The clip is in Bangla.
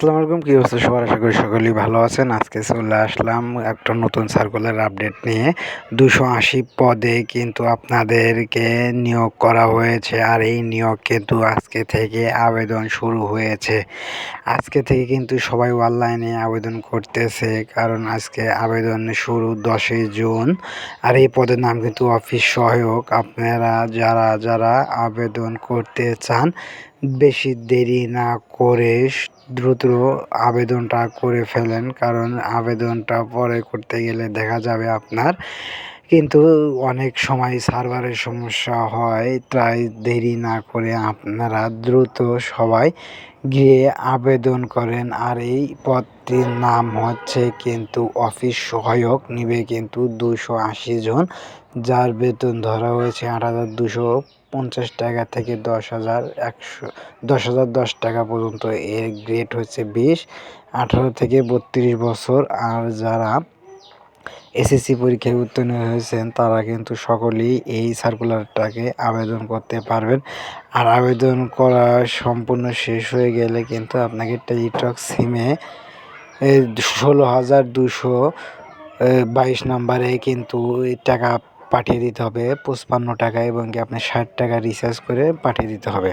আসসালামু আলাইকুম, কী অবস্থা সবার? আশা করি সকলেই ভালো আছেন। আজকে চলে আসলাম একটা নতুন সার্কুলার আপডেট নিয়ে। 280 পদে কিন্তু আপনাদেরকে নিয়োগ করা হয়েছে, আর এই নিয়োগ কিন্তু আজকে থেকে আবেদন শুরু হয়েছে। আজকে থেকে কিন্তু সবাই অনলাইনে আবেদন করতেছে, কারণ আজকে আবেদন শুরু 10ই জুন। আর এই পদের নাম কিন্তু অফিস সহায়ক। আপনারা যারা যারা আবেদন করতে চান, বেশি দেরি না করে দ্রুত আবেদনটা করে ফেলেন, কারণ আবেদনটা পরে করতে গেলে দেখা যাবে আপনার কিন্তু অনেক সময় সার্ভারের সমস্যা হয়। তাই দেরি না করে আপনারা দ্রুত সবাই গিয়ে আবেদন করেন। আর এই পদটির নাম হচ্ছে কিন্তু অফিস সহায়ক। নিবে কিন্তু 280 জন, যার বেতন ধরা হয়েছে 8,250 টাকা থেকে 10,010 টাকা পর্যন্ত। এর গ্রেড হচ্ছে 20, 18 থেকে 32 বছর। আর যারা এসএসসি পরীক্ষায় উত্তীর্ণ হয়েছেন তারা কিন্তু সকলেই এই সার্কুলারটাকে আবেদন করতে পারবেন। আর আবেদন করা সম্পূর্ণ শেষ হয়ে গেলে কিন্তু আপনাকে টেলিটক সিমে 16,222 নম্বরে কিন্তু টাকা পাঠিয়ে দিতে হবে, 55 টাকা, এবং কি আপনি 60 টাকা রিচার্জ করে পাঠিয়ে দিতে হবে।